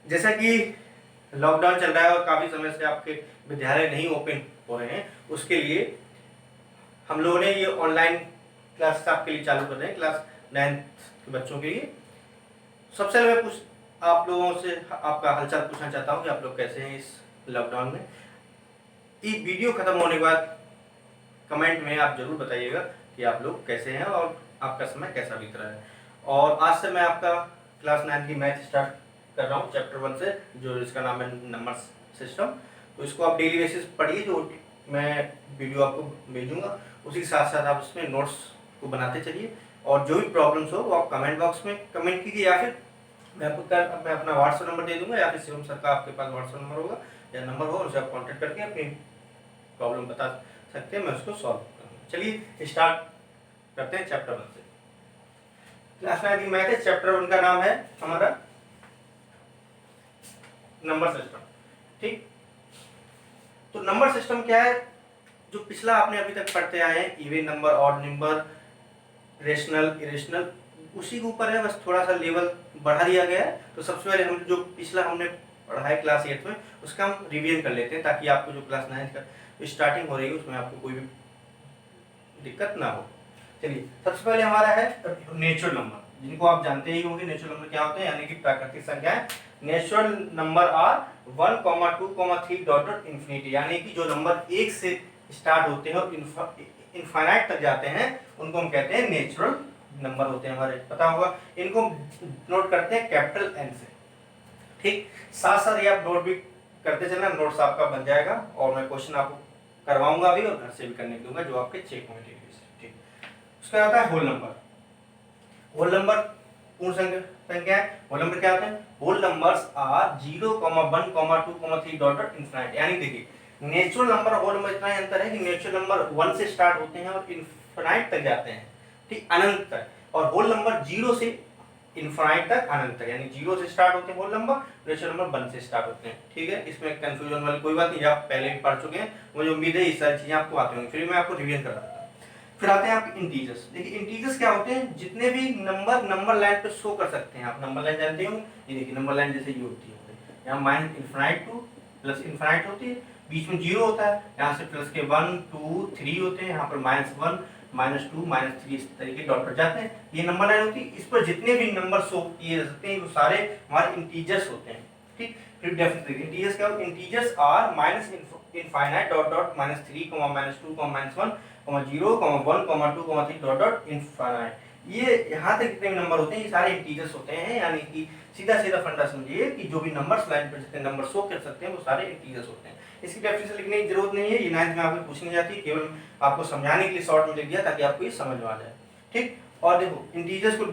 जैसा कि लॉकडाउन चल रहा है और काफ़ी समय से आपके विद्यालय नहीं ओपन हो रहे हैं, उसके लिए हम लोगों ने ये ऑनलाइन क्लासेस आपके लिए चालू कर रहे हैं, क्लास 9th के बच्चों के लिए। सबसे पहले मैं कुछ आप लोगों से आपका हालचाल पूछना चाहता हूँ कि आप लोग कैसे हैं इस लॉकडाउन में। ये वीडियो खत्म होने के बाद कमेंट में आप जरूर बताइएगा कि आप लोग कैसे हैं और आपका समय कैसा बीत रहा है। और आज से मैं आपका क्लास 9 की मैथ स्टार्ट कर रहा हूँ चैप्टर 1 से, जो इसका नाम है नंबर सिस्टम। तो इसको आप डेली बेसिस पढ़िए, जो मैं वीडियो आपको भेजूंगा उसी के साथ साथ आप उसमें नोट्स को बनाते चलिए। और जो भी प्रॉब्लम्स हो वो आप कमेंट बॉक्स में कमेंट कीजिए, या फिर मैं अपना व्हाट्सएप नंबर दे दूंगा, या फिर शिवम सर का आपके पास व्हाट्सएप नंबर होगा या नंबर हो, उनसे आप कॉन्टेक्ट करके अपनी प्रॉब्लम बता सकते हैं, मैं उसको सॉल्व करूँगा। चलिए स्टार्ट करते हैं चैप्टर 1 से। क्लास 9 की मैथ है, चैप्टर 1 का नाम है हमारा नंबर सिस्टम। ठीक, तो नंबर सिस्टम क्या है? जो पिछला आपने अभी तक पढ़ते आए हैं, even number, odd number, rational, irrational, उसी के ऊपर है, बस थोड़ा सा लेवल बढ़ा दिया गया है। तो सबसे पहले हम जो पिछला हमने पढ़ा है क्लास 8 में, उसका हम रिवीजन कर लेते हैं, ताकि आपको जो क्लास 9 का स्टार्टिंग हो रही है उसमें आपको कोई भी दिक्कत ना हो। चलिए, सबसे पहले हमारा है नेचुरल नंबर, जिनको आप जानते ही होंगे नेचुरल नंबर क्या होते हैं, यानी कि प्राकृतिक संख्याएं। Natural number are 1, 2, 3 dot dot infinity, यानी कि जो नंबर 1 से स्टार्ट होते हैं और इनफाइनाइट तक जाते हैं, उनको हम कहते हैं नेचुरल नंबर होते हैं हमारे, पता होगा। इनको नोट करते हैं कैपिटल एन से। ठीक, साथ साथ ये आप नोट भी करते चलना, नोट्स आपका बन जाएगा और मैं क्वेश्चन आपको करवाऊंगा भी और घर से भी करने दूंगा, जो आपके चेक होंगे। ठीक, उसका आता है होल नंबर। होल नंबर पूर्ण संख्या है। होल नंबर क्या होते हैं? Whole numbers are 0, 1, 2, 3 dot dot infinity, यानी देखिए नेचुरल नंबर और होल नंबर इतना ही अंतर है कि नेचुरल नंबर 1 से स्टार्ट होते हैं और इनफिनिट तक जाते हैं, ठीक, अनंत तक। और होल नंबर 0 से इनफिनिट तक, अनंत तक, यानी 0 से स्टार्ट होते हैं होल नंबर, नेचुरल नंबर 1 से स्टार्ट होते हैं। ठीक है, इसमें कंफ्यूजन वाली कोई बात नहीं, आप पहले भी पढ़ चुके हैं, मुझे उम्मीद है ये सारी चीजें आपको आती होंगी, फिर मैं आपको रिवीजन करा देता हूं। फिर आते हैं आपके इंटीजर्स। देखिए इंटीजर्स क्या होते हैं? जितने भी नंबर लाइन पे शो कर सकते हैं। आप नंबर लाइन जानते हो, ये देखिए नंबर लाइन जैसे ये होती है, यहाँ minus infinite two plus infinite होती है, बीच में 0 होता है, यहाँ से प्लस के 1, 2, 3 होते हैं, यहाँ पर -1, -2, -3 इस तरीके डॉट पर जाते हैं, ये नंबर लाइन होती है। इस पर जितने भी नंबर शो किए जा सकते हैं वो सारे हमारे इंटीजर्स होते हैं। ठीक, फिर डेफिनेटली इंटीजर्स क्या होते हैं? Integers are minus infinite dot dot -3, -2, -1, 0, 1, 2, 3 dot dot infinite. ये यहाँ तक जितने भी नंबर होते हैं ये सारे इंटीजर्स होते हैं, यानी कि सीधा सीधा फंडा समझिए कि जो भी नंबर्स लाइन पर जितने नंबर शो कर सकते हैं वो सारे इंटीजर्स होते हैं। इसकी डेफिनेशन लिखने की जरूरत नहीं है, ये 9th में आपको पूछनी जाती है, केवल आपको समझाने के लिए शॉर्ट में लिख दिया ताकि आपको ये समझ में आ जाए। ठीक, और देखो इंटीजर्स को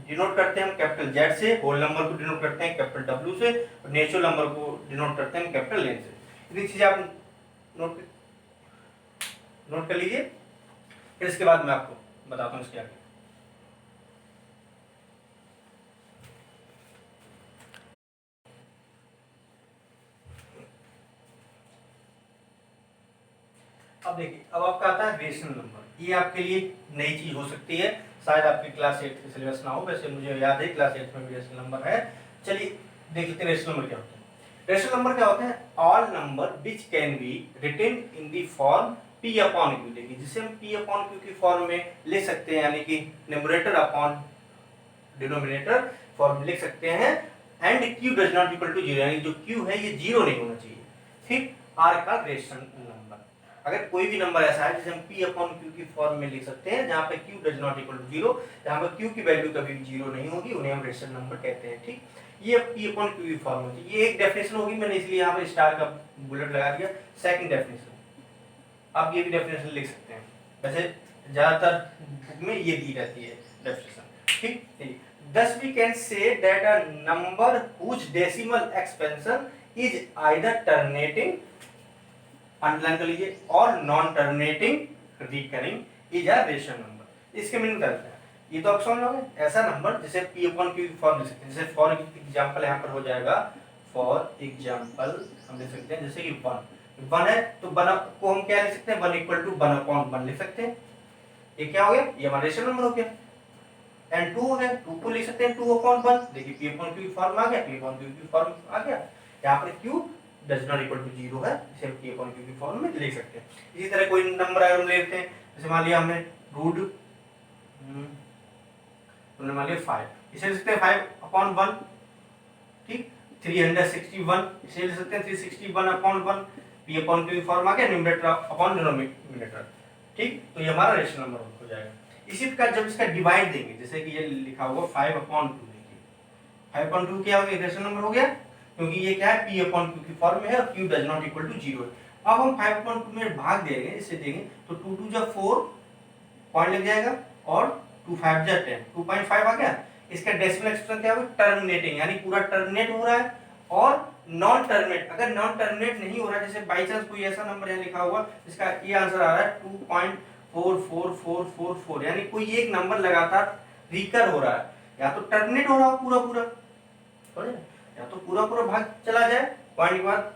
डिनोट करते हैं हम कैपिटल जेड से, होल नंबर को डिनोट करते हैं कैपिटल डब्ल्यू से, और नेचुरल नंबर को डिनोट करते हैं कैपिटल एन से। इतनी चीजें आप नोट कर लीजिए, फिर इसके बाद मैं आपको बताता हूँ इसके आगे। अब देखिए, अब आपका आता है रेशनल नंबर। ये आपके लिए नई चीज हो सकती है, शायद आपकी क्लास 8 के सिलेबस ना हो, वैसे मुझे याद है क्लास 8 में भी रेशनल नंबर है। चलिए देख लेते हैं रेशनल नंबर क्या होते हैं। रेशनल नंबर क्या होते हैं? All number which can be written in the form p upon q। देखिए जिसे हम p अपॉन q की फॉर्म में लिख सकते हैं, यानी कि न्यूमरेटर अपॉन डिनोमिनेटर फॉर्म में लिख सकते हैं, and q does not equal to 0, यानी जो q है ये 0 नहीं होना चाहिए। ठीक, r का रेशनल नंबर, अगर कोई भी नंबर ऐसा है जिसे हम p अपॉन q की फॉर्म में लिख सकते हैं, जहां पे q does not equal to 0, जहां पे q की वैल्यू कभी भी 0 नहीं होगी, उन्हें हम रेशनल नंबर कहते हैं। ठीक, ये p अपॉन q की फॉर्म होती है। ये एक डेफिनेशन होगी, मैंने इसलिए यहाँ पे स्टार का बुलेट लगा दिया। सेकंड डेफिनेशन, आप ये भी डेफिनेशन लिख सकते हैं, वैसे ज्यादातर बुक में ये दी रहती है डेफिनेशन। ठीक, thus we can say that a number whose decimal expansion is either terminating, underline कर लीजिए, और non terminating recurring is a rational number. इसके मीनिंग क्या है? ये तो आप समझ लोगे, ऐसा नंबर जिसे p अपॉन q की फॉर्म लिख सकते हैं। जैसे फॉर एग्जांपल यहाँ पर हो जाएगा, फॉर एग्जांपल हम लिख सकते हैं जैसे कि 1 है तो 1 को हम क्या लिख सकते हैं? 1 इक्वल टू 1 अपॉन 1 लिख सकते हैं। ये क्या हो गया? ये हमारा रेशनल नंबर हो गया। एंड 2 हो गया, 2 को लिख सकते हैं 2 अपॉन 1। देखिए पी अपॉन क्यू की फॉर्म आ गया, पी अपॉन क्यू की फॉर्म आ गया। यहाँ पर q does not equal to 0 है, इसे हम पी अपॉन क्यू की फॉर्म में लिख सकते हैं। इसी तरह कोई नंबर अगर हम लेते हैं, जैसे मान लिया हमने रूट हमने मान लिया 5, इसे लिख सकते हैं 5 अपॉन 1, ठीक। 361 इसे लिख सकते हैं 361 अपॉन 1, पी अपॉन क्यू की फॉर्म आ गया, न्यूमरेटर अपॉन डिनोमिनेटर, ठीक। तो ये हमारा रेशनल नंबर हो जाएगा। इसी प्रकार जब इसका डिवाइड देंगे, जैसे कि ये लिखा होगा 5 अपॉन 2, देखिए 5 अपॉन 2 क्या हो गया, रेशनल नंबर हो गया, क्योंकि ये क्या है, p अपॉन q की फॉर्म में है और q does not equal to 0 है। अब हम 5 अपॉन 2 में भाग देंगे, इसे देंगे तो 2 2 जा 4 पॉइंट लग जाएगा और 2 5 जा 10, 2.5 आ गया। इसका डेसिमल एक्सप्रेशन क्या होगा, टर्मिनेटिंग, यानी पूरा टर्मिनेट हो रहा है और नॉन टर्मिनेट। अगर नॉन टर्मिनेट नहीं हो रहा है, जैसे बाई चांस कोई ऐसा नंबर यहाँ लिखा हुआ जिसका ये आंसर आ रहा है 2.44444, यानी कोई एक नंबर लगातार रिकर हो रहा है, या तो टर्मिनेट हो रहा हो पूरा पूरा, या तो पूरा पूरा भाग चला जाए पॉइंट के बाद,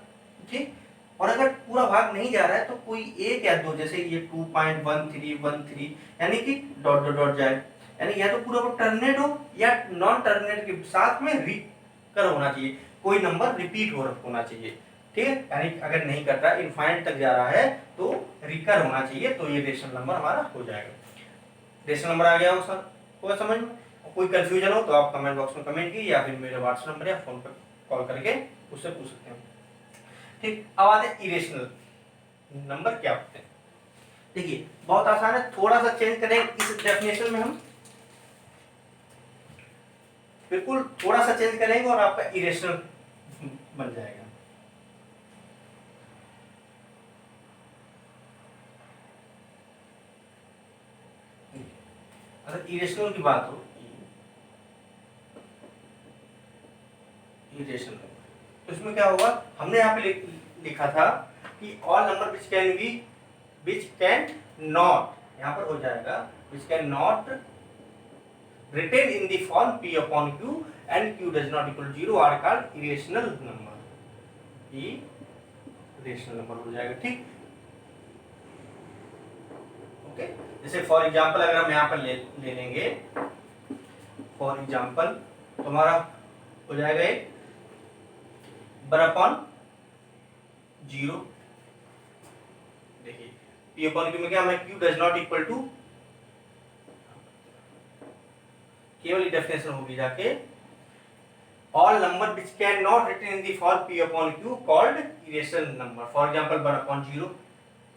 ठीक। और अगर पूरा भाग नहीं जा रहा है तो कोई एक या दो, जैसे ये 2.1313, यानी कि डॉट डॉट डॉट जाए, यानी या तो पूरा टर्मिनेट हो या नॉन टर्मिनेट के साथ में रिकर होना चाहिए, कोई नंबर रिपीट होना चाहिए, ठीक है। यानी अगर नहीं कर रहा, इनफाइनाइट तक जा रहा है तो रिकर होना चाहिए, तो ये रेशनल नंबर हमारा हो जाएगा। रेशनल नंबर आ गया हो सर, होगा समझ में। कोई कंफ्यूजन हो तो आप कमेंट बॉक्स में कमेंट कीजिए, या फिर मेरे व्हाट्सएप नंबर या फोन पर कॉल करके उससे पूछ सकते हैं, ठीक। अब आते हैं इरेशनल नंबर क्या होते हैं। देखिए बहुत आसान है, थोड़ा सा चेंज करें इस डेफिनेशन में, हम बिल्कुल थोड़ा सा चेंज करेंगे और आपका इरेशनल बन जाएगा। अगर इरेशनल की बात हो, इरेशनल तो इसमें क्या होगा, हमने यहाँ पे लिखा था कि all number which can not, यहाँ पर हो जाएगा विच can not written in the form p upon q and q does not equal 0 are called irrational number, irrational number हो जाएगा, ठीक। ओके, जैसे फॉर एग्जांपल अगर हम यहाँ पर ले लेंगे, फॉर एग्जांपल तो हमारा हो जाएगा एक बर अपॉन 0, देखिए p अपॉन q में क्या है, q does not equal to, केवल डेफिनेशन होगी जाके all number which can not written in the form p upon q called irrational number. For example 1 upon 0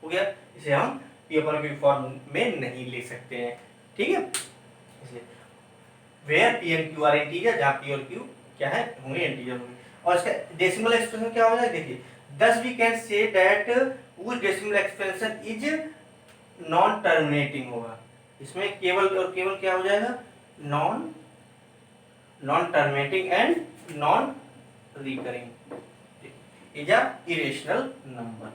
हो गया, इसे हम p अपॉन q फॉर्म में नहीं लिख सकते हैं, ठीक है। इसे where p and q are integer, जहां p और q क्या है, होंगे इंटीजर होंगे। और इसका डेसिमल एक्सप्रेशन क्या हो जाएगा, देखिए thus we can say that whose decimal expression is non terminating होगा, इसमें केवल और केवल क्या हो जाएगा, non terminating and non recurring is a irrational number.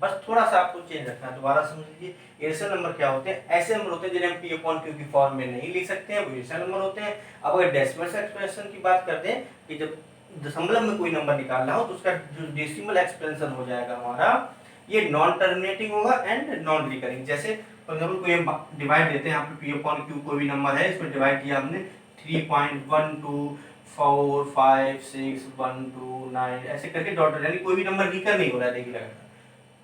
बस थोड़ा सा आपको चेंज रखना है, दोबारा समझ लीजिए। इरेशनल नंबर क्या होते हैं, ऐसे नंबर होते हैं जिन्हें हम p अपॉन q की फॉर्म में नहीं लिख सकते हैं, वो इरेशनल नंबर होते हैं। अब अगर डेसिमल एक्सप्रेशन की बात करते हैं कि जब दशमलव में कोई नंबर निकालना हो तो उसका जो डेसिमल एक्सप्रेशन हो जाएगा हमारा, ये नॉन टर्मिनेटिंग होगा एंड नॉन रिकरिंग। जैसे फॉर एग्जांपल कोई हम डिवाइड देते हैं, यहाँ पे p अपॉन q कोई भी नंबर है, इसमें डिवाइड किया हमने 3.1245 6 1 2 9 ऐसे करके डॉट, यानी कोई भी नंबर रिकर नहीं हो रहा है, देखिए लगातार,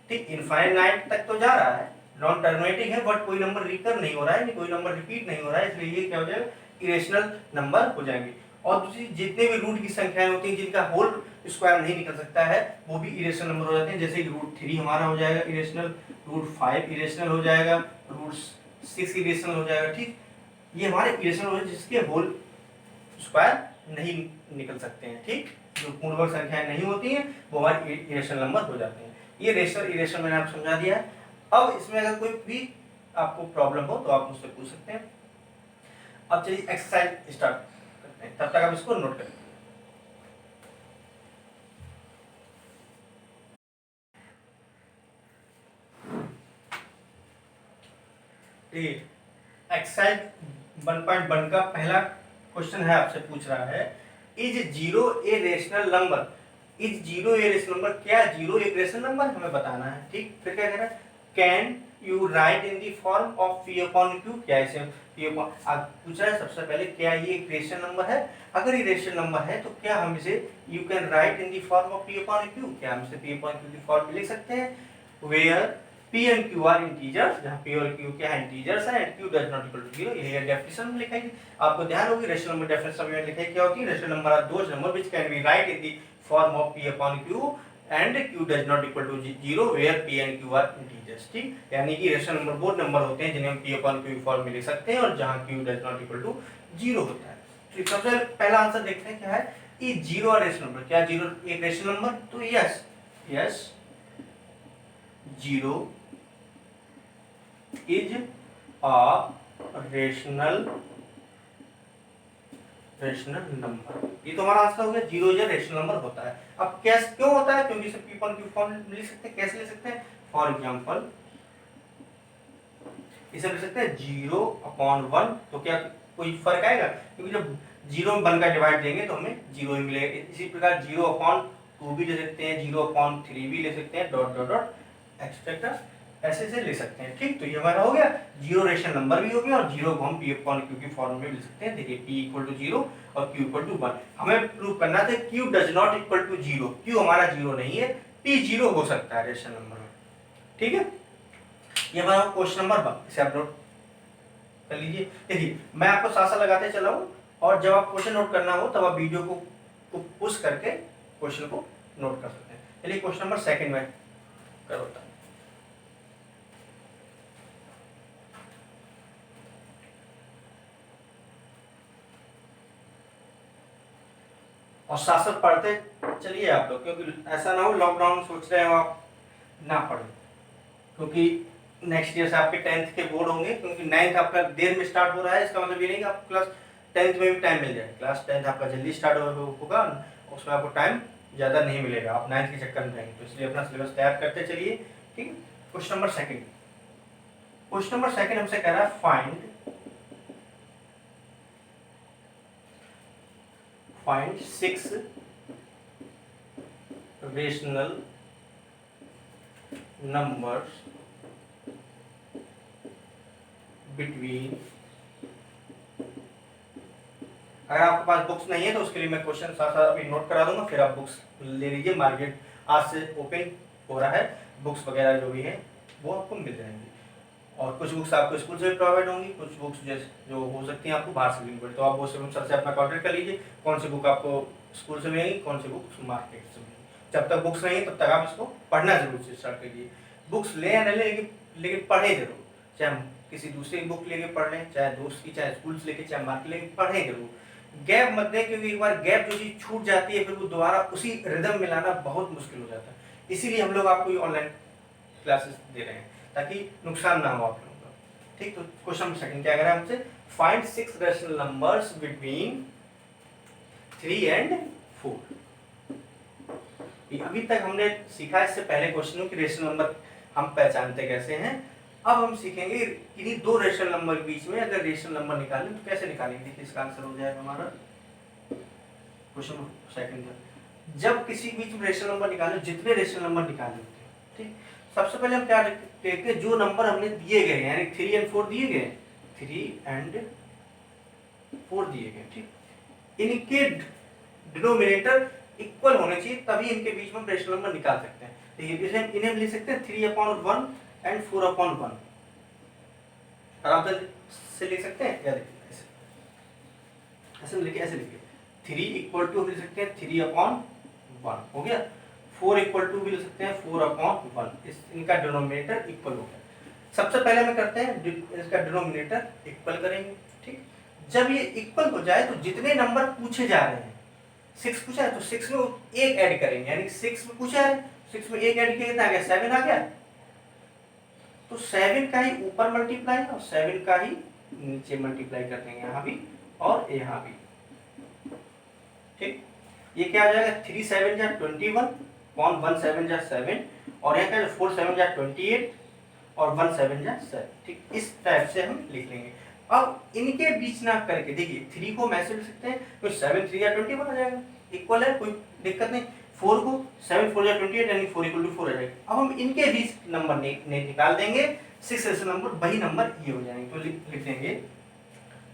ठीक। इनफाइनाइट तक तो जा रहा है, नॉन टर्मिनेटिंग है, बट कोई नंबर रिकर नहीं हो रहा है, कोई नंबर रिपीट नहीं हो रहा है, इसलिए ये क्या हो जाएगा, इरेशनल नंबर हो जाएंगे। और दूसरी जितने भी रूट की संख्याएं होती हैं जिनका होल स्क्वायर नहीं निकल सकता है, वो भी इरेशनल नंबर हो जाते हैं। जैसे रूट 3 हमारा हो जाएगा इरेशनल, रूट 5 इरेशनल हो जाएगा, रूट 6 इरेशनल हो जाएगा, ठीक। ये हमारे इरेशनल हो जाए जिसके होल स्क्वायर नहीं निकल सकते हैं, ठीक। जो पूर्णवर्ग संख्याएं नहीं होती हैं वो हमारे इरेशनल नंबर हो जाते हैं। ये रेशनल इरेशनल मैंने आपको समझा दिया है। अब इसमें अगर कोई भी आपको प्रॉब्लम हो तो आप मुझसे पूछ सकते हैं। अब चलिए एक्सरसाइज स्टार्ट करते हैं, तब तक आप इसको नोट करें। एक्सरसाइज 1.1 का पहला क्वेश्चन है, आपसे पूछ रहा है is 0 a rational number, is 0 a rational number, क्या 0 एक रेशनल नंबर हमें बताना है, ठीक। फिर क्या कह रहा है, can you right in the form of p upon q. क्या इसे पी अपॉन, आप पूछ रहे हैं सबसे पहले क्या ये एक रेशनल नंबर है, अगर ये रेशनल नंबर है तो क्या हम इसे you can write in the form of p upon q, क्या हम इसे पी अपॉन क्यू की फॉर्म में लिख सकते हैं, where p and q are integers, जहां पी और क्यू क्या है इंटीजर्स है, and q does not equal to 0। यही डेफिनेशन में लिखा है, आपको ध्यान होगी रेशनल नंबर डेफिनेशन में लिखा है क्या होती है, rational number are those number which can be write in the form of p upon q and q does not equal to 0 where p and q are integers. ठीक, यानी कि rational number वो नंबर होते हैं जिन्हें हम p upon q form में लिख सकते हैं और जहां q does not equal to 0 होता है। तो सबसे पहला आंसर देखते हैं क्या है, ये 0 और रेशनल नंबर, क्या 0 एक रेशनल नंबर, तो yes 0 is a rational number, ये तो हमारा आंसर हो गया, 0 जो रेशनल नंबर होता है। अब कैसे क्यों होता है, क्योंकि इसे p अपॉन q फॉर्म में लिख सकते हैं, कैसे लिख सकते हैं, फॉर एग्जांपल इसे लिख सकते हैं 0 अपॉन 1, तो क्या कोई फर्क आएगा, क्योंकि जब 0 में 1 का डिवाइड देंगे तो हमें 0 ही मिलेगा। इसी प्रकार 0 अपॉन 2 भी ले सकते हैं, 0 अपॉन 3 भी ले सकते हैं, डॉट डॉट डॉट एक्सेट्रा ऐसे से ले सकते हैं। ठीक, तो ये हमारा हो गया 0 रेशनल नंबर भी हो गया और 0 को हम p अपॉन q की फॉर्म में लिख सकते हैं। देखिए p इक्वल टू 0 और q इक्वल टू 1, हमें प्रूव करना था q does not equal to 0, q हमारा 0 नहीं है, p 0 हो सकता है रेशनल नंबर में। ठीक है, ये हमारा क्वेश्चन नंबर 1, इसे आप नोट कर लीजिए। देखिए मैं आपको साथ साथ लगाते चला हूं और जब आप क्वेश्चन नोट करना हो तब आप वीडियो को पुश करके क्वेश्चन को नोट कर सकते हैं। चलिए क्वेश्चन नंबर 2 में करो था। और साथ साथ पढ़ते चलिए आप लोग, क्योंकि ऐसा ना हो लॉकडाउन सोच रहे हो आप ना पढ़े, क्योंकि नेक्स्ट ईयर से आपके 10th के बोर्ड होंगे, क्योंकि 9th आपका देर में स्टार्ट हो रहा है, इसका मतलब ये नहीं कि आपको क्लास 10th में भी टाइम मिल जाए, क्लास 10th आपका जल्दी स्टार्ट होगा, उसमें आपको टाइम ज़्यादा नहीं मिलेगा, आप 9th के चक्कर में जाएंगे, तो इसलिए अपना सिलेबस तैयार करते चलिए। ठीक है, क्वेश्चन नंबर 2, क्वेश्चन नंबर 2 हमसे कह रहा है फाइंड 6 रेशनल numbers between, अगर आपके पास बुक्स नहीं है तो उसके लिए मैं क्वेश्चन साथ साथ अभी नोट करा दूंगा, फिर आप बुक्स ले लीजिए, मार्केट आज से ओपन हो रहा है, बुक्स वगैरह जो भी है वो आपको मिल जाएंगी, और कुछ बुक्स आपको स्कूल से भी प्रोवाइड होंगी, कुछ बुक्स जो हो सकती हैं आपको बाहर से मिल पड़े, तो आप वो सर से अपना कॉन्टेक्ट कर लीजिए, कौन सी बुक आपको स्कूल से मिलेगी, कौन सी बुक मार्केट से मिलेगी। जब तक बुक्स नहीं है तब तक आप इसको पढ़ना जरूर से स्टार्ट करिए, बुक्स ले या नहीं लेकिन पढ़े जरूर, चाहे हम किसी दूसरी बुक लेके पढ़ लें, चाहे दोस्त की, चाहे स्कूल से लेके, चाहे मार्केट लेके, पढ़ें जरूर, गैप मत दें, क्योंकि एक बार गैप जो चीज़ छूट जाती है फिर वो दोबारा उसी रिदम में लाना बहुत मुश्किल हो जाता है, इसीलिए हम लोग आपको ये ऑनलाइन क्लासेस दे रहे हैं ताकि नुकसान ना हो आप लोगों का। ठीक, तो क्वेश्चन नंबर 2 क्या कह रहा है हमसे, find 6 rational numbers between 3 and 4। अभी तक हमने सीखा इससे पहले क्वेश्चनों की रेशनल नंबर हम पहचानते कैसे हैं, अब हम सीखेंगे इन्हीं 2 रेशनल नंबर के बीच में अगर रेशनल नंबर निकालें तो कैसे निकालेंगे। देखिए इसका आंसर हो जाएगा हमारा क्वेश्चन नंबर 2, जब किसी बीच में रेशनल नंबर निकालें, जितने रेशनल नंबर निकाले होते हैं, ठीक, सबसे पहले हम क्या देखते हैं, जो नंबर हमने दिए गए यानी 3 and 4 दिए गए, 3 and 4 दिए गए, ठीक, इनके डिनोमिनेटर इक्वल होने चाहिए, तभी इनके बीच में रेशनल नंबर निकाल सकते हैं। तो ये इन्हें लिख सकते हैं 3/1 and 4/1, आराम से लिख सकते हैं, क्या देखिए ऐसे लिखिए, ऐसे लिखिए 3 इक्वल टू लिख सकते हैं 3/1 हो गया, 4 इक्वल टू भी लिख सकते हैं 4/1, इनका डिनोमिनेटर इक्वल हो गया। सबसे पहले हम करते हैं इसका डिनोमिनेटर इक्वल करेंगे, ठीक, जब ये इक्वल हो जाए तो जितने नंबर पूछे जा रहे हैं, 6 पूछा है तो 6 में एक ऐड करेंगे, यानी 6 में पूछा है 6 में एक ऐड किया कितना आ गया, 7 आ गया, तो 7 का ही ऊपर मल्टीप्लाई और 7 का ही नीचे मल्टीप्लाई कर देंगे, यहाँ भी और यहाँ भी, ठीक, ये क्या आ जाएगा 3 7 जा 21 1 1 7 जा 7 और यहाँ का 4 7 जा 28 और 1 7 जा 7, ठीक, इस टाइप से हम लिख लेंगे। अब इनके बीच ना करके देखिए 3 को मैसे लिख सकते हैं तो 7 3 या 21 आ जाएगा, इक्वल है, कोई दिक्कत नहीं, 4 को 7 4 या 28 यानी 4 = 4 आ जाएगा। अब हम इनके बीच नंबर निकाल देंगे 6 रेशनल नंबर वही नंबर ये हो जाएंगे। तो लिख देंगे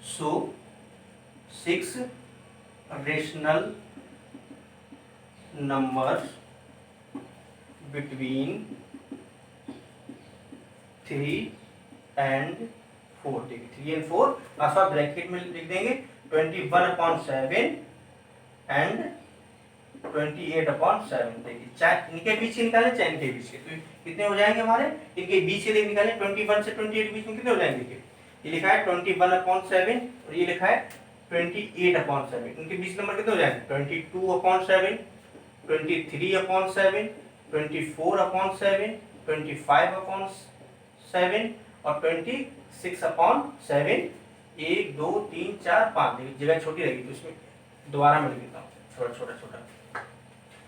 सो 6 रेशनल नंबर बिटवीन 3 and 4, देखिए 3 and 4 अथवा ब्रैकेट में लिख देंगे 21/7 एंड 28/7। देखिए चाहे इनके बीच के निकालें चाहे इनके बीच के, तो कितने हो जाएंगे हमारे, इनके बीच के लिए निकालें 21 से 28 बीच में कितने हो जाएंगे। देखिए ये लिखा है 21/7 और ये लिखा है 28/7, इनके बीच नंबर कितने हो जाएंगे 22/7, 23/7, 24/7, 25/7 और 26/7। 1 2 3 4 5, देखिए जगह छोटी रहेगी तो इसमें दोबारा मैं लिख देता हूँ थोड़ा छोटा,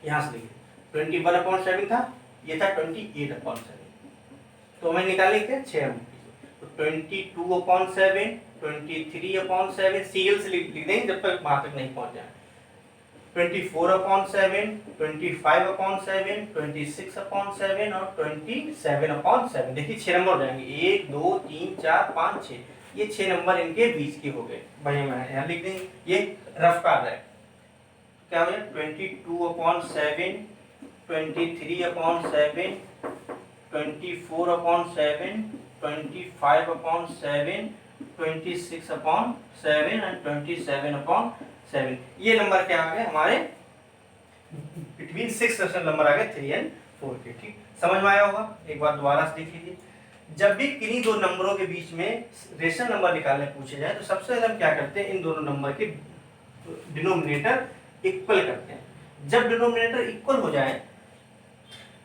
यहाँ से देखिए 21/7 था, ये था 28/7, तो हमें निकालने के 6 अंक, तो 22/7, 23/7 सीरियल से लिख देंगे जब तक वहां तक नहीं पहुंच जाए, 24/7, 25/7, 26/7 और 27/7। देखिए 6 नंबर हो जाएंगे, 1 2 3 4 5 6, ये 6 नंबर इनके बीच के हो गए। बढ़िया मैं यहाँ लिख देंगे, ये रफ कार्ड है, क्या हो जाए 22/7, 23/7, 24/7, 25/7, 26/7 और 27/7। ये नंबर क्या आ गए हमारे बिटवीन 6 रेशनल नंबर आ गए 3 and 4 के। ठीक, समझ में आया होगा। एक बार दोबारा से देख लीजिए, जब भी किन्हीं दो नंबरों के बीच में रेशनल नंबर निकालने पूछे जाए तो सबसे पहले हम क्या करते हैं, इन दोनों नंबर के डिनोमिनेटर इक्वल करते हैं। जब डिनोमिनेटर इक्वल हो जाए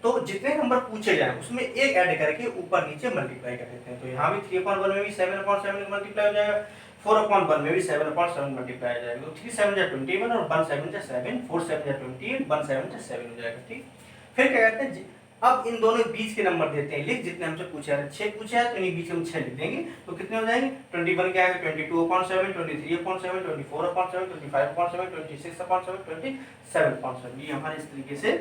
तो जितने नंबर पूछे जाए उसमें एक ऐड करके ऊपर नीचे मल्टीप्लाई कर देते हैं। तो यहाँ भी 3/1 में भी 7/7 मल्टीप्लाई हो जाएगा, 4/1 में भी 7/7 मल्टीप्लाई हो जाएगा, तो 3 7 जा 21 और 1 7 जा 7, 4 7 जा 28, 1 7 जा 7 हो जाएगा। ठीक, फिर क्या करते हैं, अब इन दोनों बीच के नंबर देते हैं, लिख जितने हमसे पूछा है 6 पूछा है तो इन्हीं बीच में 6 लिख देंगे, तो कितने हो जाएंगे 21 क्या आएगा 22/7, 23/7, 24/7, 25/7, 26/7, 27/7। ये हमारे इस तरीके से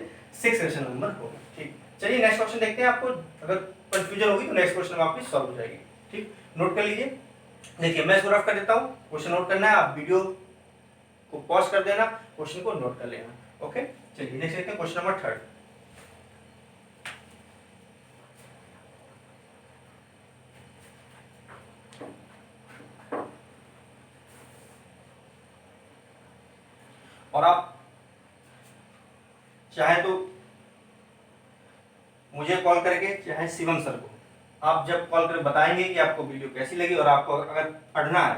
6 रेशनल नंबर होगा। ठीक, चलिए नेक्स्ट क्वेश्चन देखते हैं। आपको अगर कंफ्यूजन होगी तो नेक्स्ट क्वेश्चन आपकी सॉल्व हो जाएगी। ठीक, नोट कर लीजिए। देखिए मैं इसको रफ कर देता हूँ, क्वेश्चन नोट करना है, आप वीडियो को पॉज कर देना, क्वेश्चन को नोट कर लेना। ओके, चलिए नेक्स्ट देखते हैं क्वेश्चन नंबर 3। और आप चाहे तो मुझे कॉल करके, चाहे शिवम सर को, आप जब कॉल करके बताएंगे कि आपको वीडियो कैसी लगी और आपको अगर पढ़ना है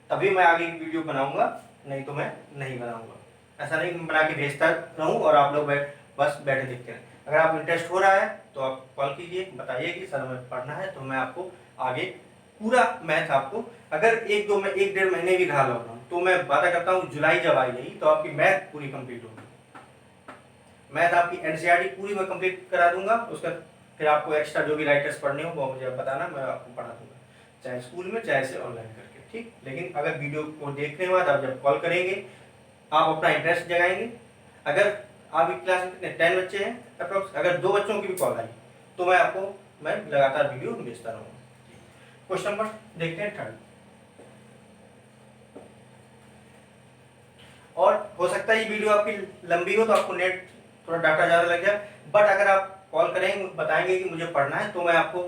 तभी मैं आगे की वीडियो बनाऊंगा, नहीं तो मैं नहीं बनाऊंगा। ऐसा नहीं बना के भेजता रहूं और आप लोग बस बैठे देखते रहें। अगर आप इंटरेस्ट हो रहा है तो आप कॉल कीजिए, बताइए कि सर हमें पढ़ना है, तो मैं आपको आगे पूरा मैथ आपको, अगर 1-1.5 महीने भी रहा लॉकडाउन तो मैं वादा करता हूँ जुलाई जब आई गई तो आपकी मैथ पूरी कंप्लीट होगी। मैथ आपकी एनसीईआरटी पूरी मैं कंप्लीट करा दूंगा, उसका फिर आपको एक्स्ट्रा जो भी राइटर्स पढ़ने हो वो मुझे बताना, मैं आपको पढ़ा दूंगा, चाहे स्कूल में चाहे से ऑनलाइन करके। ठीक, लेकिन अगर वीडियो को देखने के बाद आप जब कॉल करेंगे आप अपना इंटरेस्ट जगाएंगे। अगर आपकी क्लास में कितने 10 बच्चे हैं अप्रोक्स, अगर 2 बच्चों की भी कॉल आई तो मैं लगातार वीडियो भेजता रहूँगा। क्वेश्चन नंबर देखते हैं 3। और हो सकता है ये वीडियो आपकी लंबी हो तो आपको नेट थोड़ा डाटा ज़्यादा लग जाए, बट अगर आप कॉल करेंगे बताएंगे कि मुझे पढ़ना है तो मैं आपको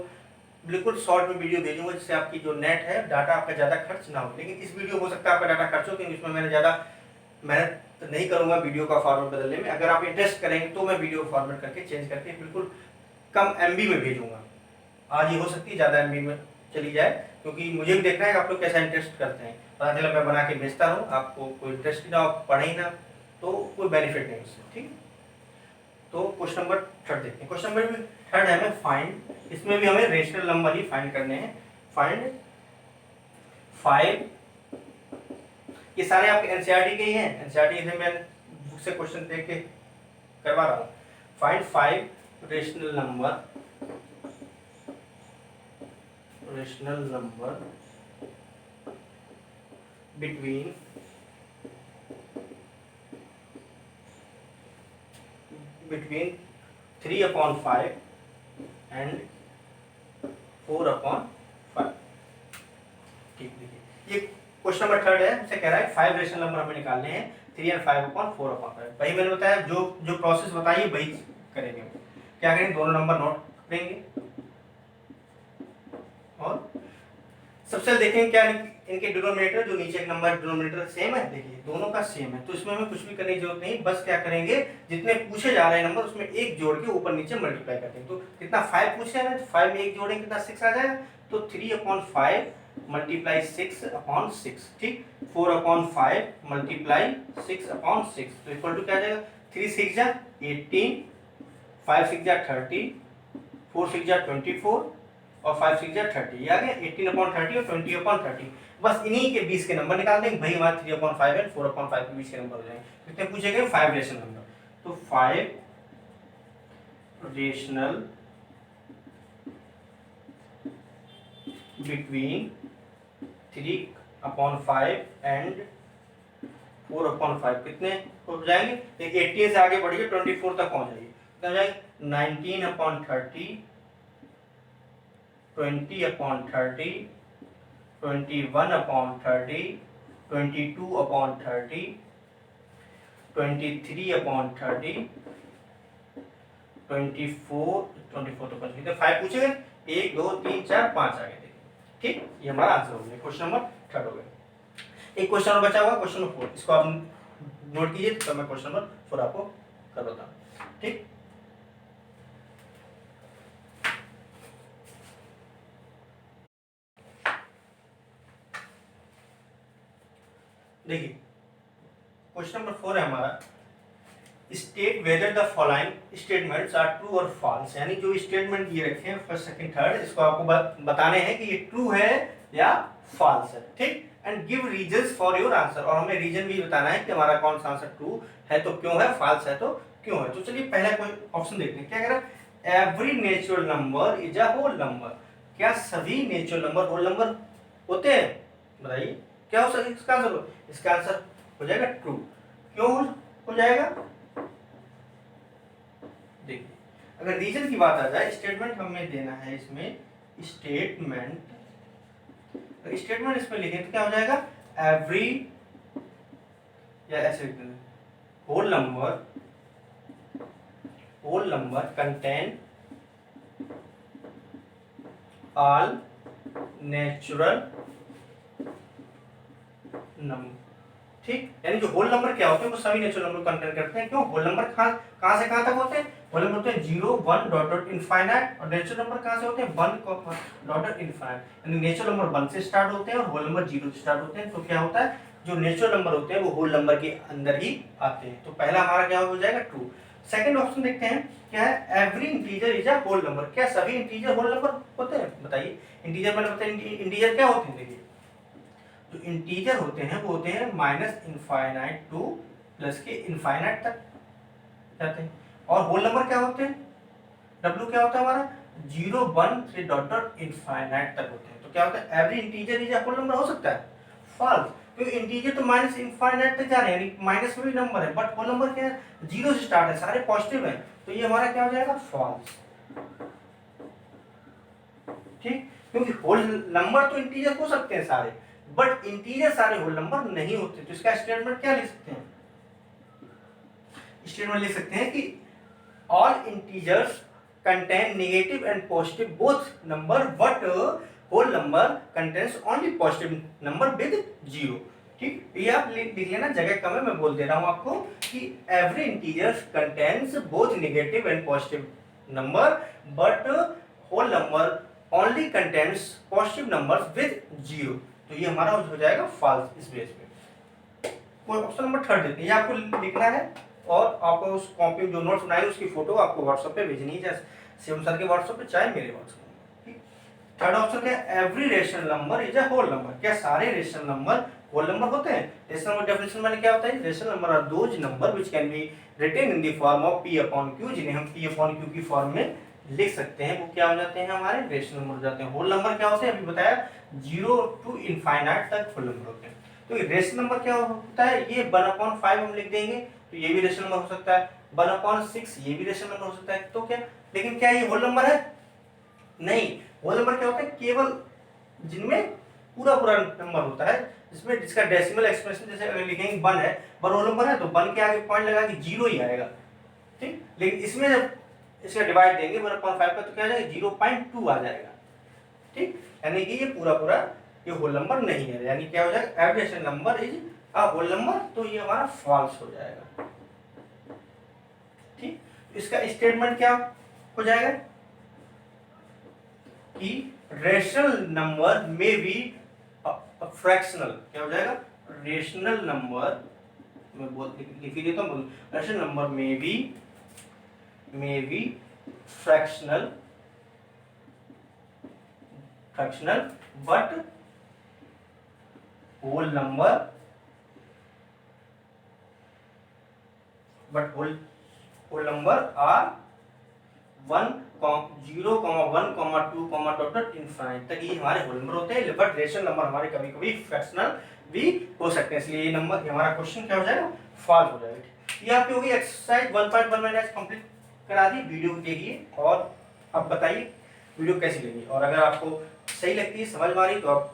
बिल्कुल शॉर्ट में वीडियो भेजूंगा, जिससे आपकी जो नेट है डाटा आपका ज़्यादा खर्च ना हो। लेकिन इस वीडियो हो सकता है आपका डाटा खर्च हो, क्योंकि इसमें मैंने ज़्यादा मेहनत नहीं करूँगा वीडियो का फॉर्मेट बदलने में। अगर आप इंटरेस्ट करेंगे तो मैं वीडियो फॉर्मेट करके चेंज करके बिल्कुल कम MB में भेजूंगा। आज ये हो सकती है ज़्यादा MB में चली जाए, क्योंकि मुझे भी देखना है कि आप लोग कैसा इंटरेस्ट करते हैं। पता चला मैं बना के भेजता रहूँ, आपको कोई इंटरेस्ट ही ना हो, पढ़े ही ना, तो कोई बेनिफिट नहीं उससे। ठीक, तो क्वेश्चन नंबर 3 देखते हैं। क्वेश्चन नंबर 3 है हमें फाइंड, इसमें भी हमें रेशनल नंबर ही फाइंड करने हैं। फाइंड 5, ये सारे आपके एनसीईआरटी के ही हैं, एनसीईआरटी से मैं बुक से क्वेश्चन देख के करवा रहा हूँ। Find 5 rational number between 3/5 and 4/5। ठीक, देखिए ये क्वेश्चन नंबर 3 है, हमसे कह रहा है 5 रेशनल नंबर हमें निकालने हैं 3 और 5/4/5। वही मैंने बताया, जो जो प्रोसेस बताई है वही करेंगे। क्या करेंगे, दोनों नंबर नोट करेंगे और सबसे पहले देखेंगे क्या इनके डिनोमिनेटर, जो नीचे एक नंबर डिनोमिनेटर सेम है, देखिए दोनों का सेम है, तो इसमें हमें कुछ भी करने की जरूरत नहीं। बस क्या करेंगे, जितने पूछे जा रहे हैं नंबर उसमें एक जोड़ के ऊपर नीचे मल्टीप्लाई करते हैं। तो कितना 5 पूछे हैं, तो 5 में एक जोड़ेंगे कितना 6 आ जाएगा, तो 3/5 मल्टीप्लाई 6/6। ठीक, 4/5 मल्टीप्लाई 6/6 तो इक्वल टू क्या आ जाएगा, 3 6 जा 18, 5 6 जा 30, 4 6 जा 24 और 5 6 जा 30। ये आ गया 18/30 और 20/30। बस इन्हीं के बीच के नंबर निकाल देंगे भाई, हमारे 3/5 एंड 4/5 के बीच के नंबर हो जाएंगे। कितने पूछे गए, 5 रेशनल नंबर, तो 5 रेशनल बिटवीन 3/5 एंड 4/5 कितने हो जाएंगे, 18 से आगे बढ़िए 24 तक पहुंच जाइए, कितना हो जाएगा 19/30, 20/30, 21/30, 22/30, 23/30, 24 तो बच गए 5 पूछे गए, 1 2 3 4 5 आ गए। देखिए ठीक, ये हमारा आंसर हो गया, क्वेश्चन नंबर 3 हो गया। एक क्वेश्चन और बचा हुआ, क्वेश्चन नंबर 4, इसको आप नोट कीजिए, तो मैं क्वेश्चन नंबर 4 आपको कर देता हूं। ठीक, देखिए क्वेश्चन नंबर 4 है हमारा, state whether the following statements are true और फॉल्स। यानी जो स्टेटमेंट दिए रखे हैं फर्स्ट सेकंड थर्ड, इसको आपको बताने हैं कि ये ट्रू है या फॉल्स है। ठीक, and give reasons for your answer, और हमें रीजन भी बताना है कि हमारा कौन सा आंसर ट्रू है तो क्यों है, फॉल्स है तो क्यों है। तो चलिए पहला कोई ऑप्शन देखते हैं, क्या कह रहा है, every natural number is a whole number. क्या सभी नेचुरल नंबर होल नंबर होते हैं, बताइए क्या हो सकता है इसका आंसर, इसका आंसर हो जाएगा ट्रू। क्यों हो जाएगा, देखिए अगर रीजन की बात आ जाए, स्टेटमेंट हमें देना है इसमें, स्टेटमेंट स्टेटमेंट इसमें लिखें तो क्या हो जाएगा, एवरी, या ऐसे लिख देंगे, whole number contain all natural number. ठीक, यानी जो होल नंबर क्या होते हैं वो सभी नेचुरल नंबर कंटेन करते हैं। क्यों, होल नंबर कहां से कहां तक होते हैं, होल नंबर होते हैं 0 1 डॉट डॉट इनफाइनाइट, और नेचुरल नंबर कहां से होते हैं 1 डॉट डॉट इनफाइनाइट। यानी नेचुरल नंबर 1 से स्टार्ट होते हैं और होल नंबर 0 से स्टार्ट होते हैं। तो क्या होता है, जो नेचुरल नंबर होते हैं वो होल नंबर के अंदर ही आते हैं। तो पहला हमारा क्या हो जाएगा, ट्रू। सेकंड ऑप्शन देखते हैं, क्या है, every integer is a whole number. क्या सभी इंटीजर होल नंबर होते हैं, बताइए। इंटीजर मतलब बताइए, इंटीजर क्या होते हैं, देखिए जो इंटीजर होते हैं वो होते हैं माइनस इनफाइनाइट टू प्लस के इनफाइनाइट तक जाते हैं। और होल नंबर क्या होते हैं, डब्ल्यू क्या होता है हमारा 0 1 से डॉट डॉट इनफाइनाइट तक होते हैं। तो क्या होता है, every integer is a whole number हो सकता है, फॉल्स, क्योंकि इंटीजर तो माइनस इनफाइनाइट तक जा रहे हैं, यानी माइनस में भी नंबर है, बट होल नंबर क्या है 0 से स्टार्ट है, सारे पॉजिटिव है, तो ये हमारा क्या हो जाएगा, फॉल्स। ठीक, क्योंकि होल नंबर तो इंटीजर हो सकते हैं सारे, बट इंटीजर सारे होल नंबर नहीं होते। तो इसका स्टेटमेंट क्या लिख सकते हैं, स्टेटमेंट लिख सकते हैं कि all integers contain negative and positive both number, but whole number contains only positive number with 0। ठीक, ये आप लिख लेना, जगह कम है, मैं बोल दे रहा हूं आपको कि every integers contains both negative and positive number, but whole number only contains positive numbers with 0। तो ये हमारा हो जाएगा फॉल्स इस बेस पे। कोई ऑप्शन नंबर 3 देते हैं, ये आपको लिखना है, और आपको उस कॉपी जो नोट्स बनाए उसकी फोटो आपको व्हाट्सएप पे भेजनी है, शिवम सर के व्हाट्सएप पे चाहे मेरे व्हाट्सएप पे। ठीक, थर्ड ऑप्शन क्या है, every rational number is a whole number. क्या सारे रेशनल नंबर होल नंबर होते हैं। रेशनल नंबर डेफिनेशन में क्या होता है, rational number are those number which can be written in the form of p upon q, जिन्हें हम p अपॉन q की फॉर्म में लिख सकते हैं, वो क्या हो जाते हैं, हमारे रेशनल नंबर हो जाते हैं। होल नंबर क्या होते हैं, अभी बताया 0 टू इनफाइनाइट तक होल नंबर होते हैं। तो रेशनल नंबर क्या होता है, ये 1/5 हम लिख देंगे, तो ये भी रेशनल नंबर हो सकता है, 1/6 ये भी रेशनल नंबर हो सकता है। तो क्या, लेकिन क्या ये होल नंबर है, नहीं, होल नंबर क्या होता है, केवल जिनमें पूरा पूरा नंबर होता है, जिसमें जिसका डेसिमल एक्सप्रेशन, जैसे अगर लिखेंगे 1 है, 1 होल नंबर है तो 1 के आगे पॉइंट लगा के 0 ही आएगा, ठीक। लेकिन इसमें जब इसका डिवाइड देंगे 1/5 का तो क्या आ जाएगा, 0.2 आ जाएगा, ठीक। यानी कि ये पूरा पूरा ये होल नंबर नहीं है, यानी क्या हो जाएगा, average number is a whole number, तो ये हमारा फॉल्स हो जाएगा, ठीक। इसका स्टेटमेंट क्या हो जाएगा कि रेशनल नंबर में बी फ्रैक्शनल, क्या हो जाएगा, रेशनल नंबर, मैं लिख ही देता हूँ, रेशनल नंबर में बी fractional but whole number, whole number are 1, 0, 1, 2, dot infinite तक ये हमारे होल नंबर होते हैं, बट रेशनल नंबर हमारे कभी कभी फ्रैक्शनल भी हो सकते हैं, इसलिए ये नंबर हमारा क्वेश्चन क्या हो जाएगा, फॉल्स हो जाएगा। ये आपकी होगी एक्सरसाइज 1.1 मैंने आज कंप्लीट करा दी, वीडियो देखिए और अब बताइए वीडियो कैसी लगी, और अगर आपको सही लगती है, समझ में आ रही, तो आप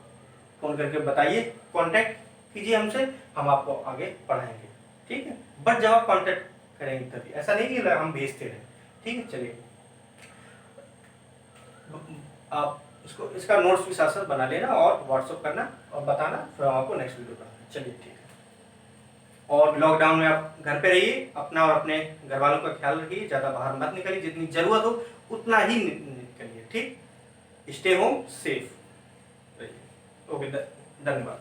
फोन करके बताइए, कांटेक्ट कीजिए हमसे, हम आपको आगे पढ़ाएंगे, ठीक है। बट जब आप कांटेक्ट करेंगे तभी, ऐसा नहीं कि हम भेजते रहे, ठीक है। चलिए आप इसका नोट्स भी साथ साथ बना लेना और व्हाट्सअप करना और बताना, फिर हम आपको नेक्स्ट वीडियो बनाना। चलिए ठीक है। और लॉकडाउन में आप घर पे रहिए, अपना और अपने घर वालों का ख्याल रखिए, ज़्यादा बाहर मत निकलिए, जितनी ज़रूरत हो उतना ही निकलिए, ठीक। स्टे होम सेफ रहिए। ओके, धन्यवाद।